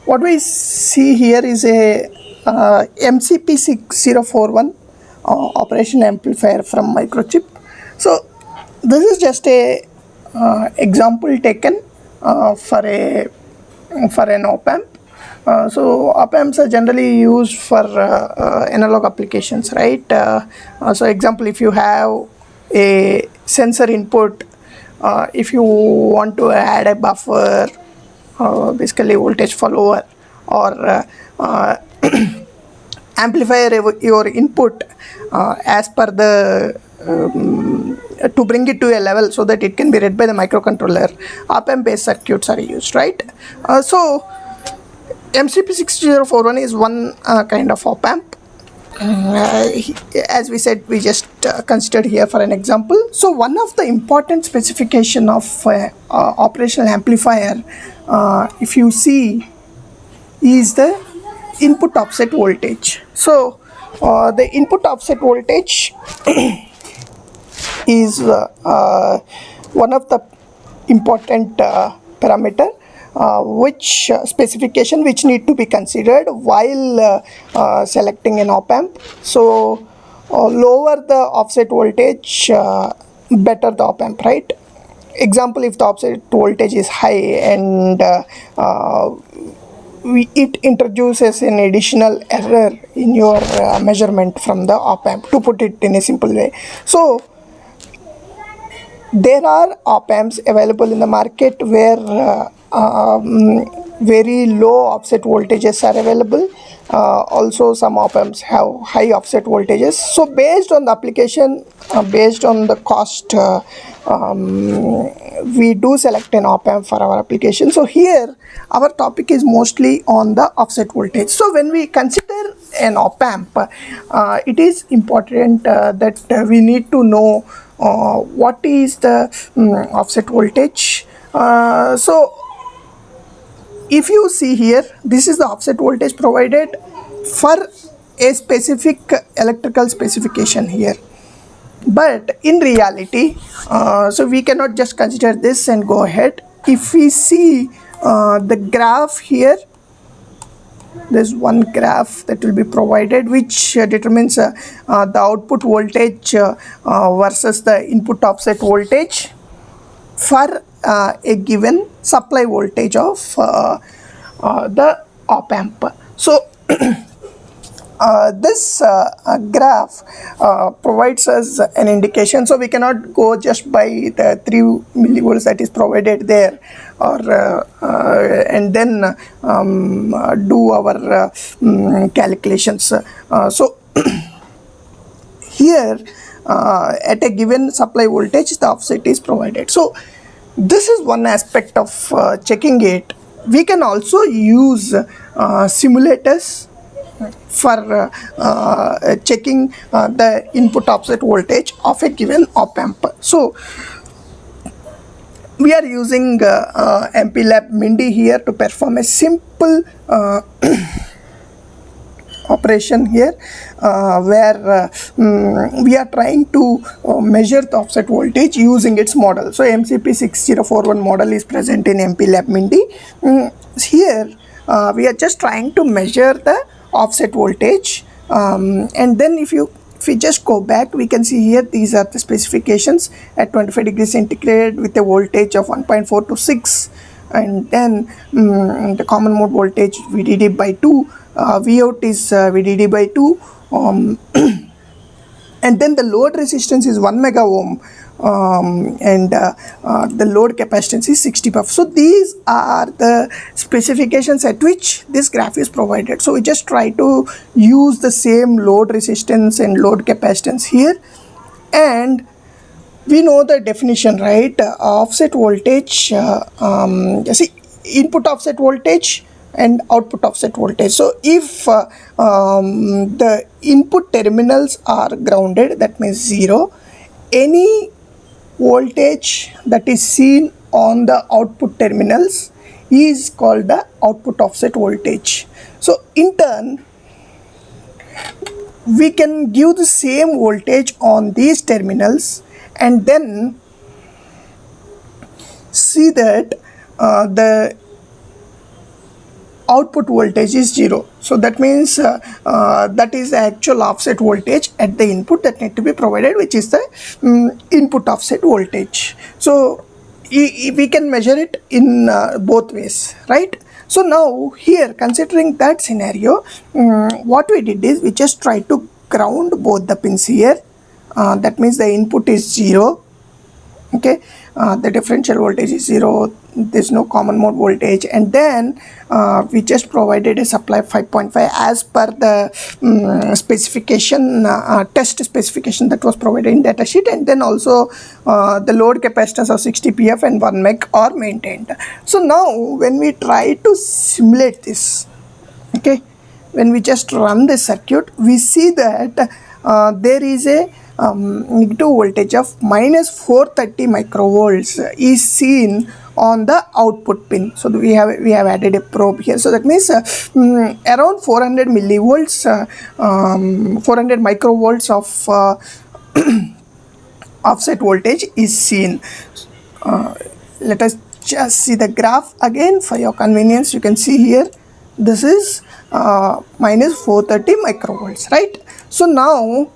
What we see here is a MCP6041 operation amplifier from Microchip. So this is just a example taken for an op-amp. So op-amps are generally used for analog applications, right? So example, if you have a sensor input, if you want to add a buffer, basically voltage follower, or amplify your input as per the to bring it to a level so that it can be read by the microcontroller, op-amp based circuits are used, right? So MCP6041 is one kind of op-amp. As we said, we just considered here for an example. So one of the important specification of operational amplifier, if you see, is the input offset voltage. So the input offset voltage is one of the important parameter which specification which need to be considered while selecting an op-amp. So lower the offset voltage, better the op-amp, right? Example, if the offset voltage is high and it introduces an additional error in your measurement from the op-amp, to put it in a simple way. So there are op-amps available in the market where very low offset voltages are available. Also some op-amps have high offset voltages. So based on the application, based on the cost, we do select an op-amp for our application. So here our topic is mostly on the offset voltage. So when we consider an op-amp, it is important that we need to know what is the offset voltage. So if you see here, this is the offset voltage provided for a specific electrical specification here. But in reality, so we cannot just consider this and go ahead. If we see the graph here, there's one graph that will be provided which determines the output voltage versus the input offset voltage for a given supply voltage of the op-amp. So this graph provides us an indication. So we cannot go just by the 3 millivolts that is provided there, or and then do our calculations. So here at a given supply voltage, the offset is provided. So this is one aspect of checking it. We can also use simulators for checking the input offset voltage of a given op-amp. So we are using MPLAB Mindy here to perform a simple operation here where we are trying to measure the offset voltage using its model. So MCP6041 model is present in MPLAB Mindy. Here we are just trying to measure the offset voltage, and then if we just go back, we can see here these are the specifications at 25 degrees centigrade with a voltage of 1.4 to 6, and then the common mode voltage VDD by 2, Vout is VDD by 2, and then the load resistance is 1 mega ohm, and the load capacitance is 60 puff. So these are the specifications at which this graph is provided. So we just try to use the same load resistance and load capacitance here, and we know the definition, right? Offset voltage, see, input offset voltage and output offset voltage. So if the input terminals are grounded, that means 0, any voltage that is seen on the output terminals is called the output offset voltage. So in turn, we can give the same voltage on these terminals and then see that the output voltage is 0. So that means that is the actual offset voltage at the input that need to be provided, which is the input offset voltage. So we can measure it in both ways, right? So now here, considering that scenario, what we did is we just tried to ground both the pins here. That means the input is 0. Okay, the differential voltage is 0, there's no common mode voltage, and then we just provided a supply of 5.5 as per the specification, test specification that was provided in data sheet, and then also the load capacitance of 60 pf and 1 meg are maintained. So now when we try to simulate this, okay, when we just run the circuit, we see that there is a negative voltage of minus 430 microvolts is seen on the output pin. So we have added a probe here. So that means around 400 millivolts, 400 microvolts of offset voltage is seen. Let us just see the graph again for your convenience. You can see here, this is minus 430 microvolts, right? So now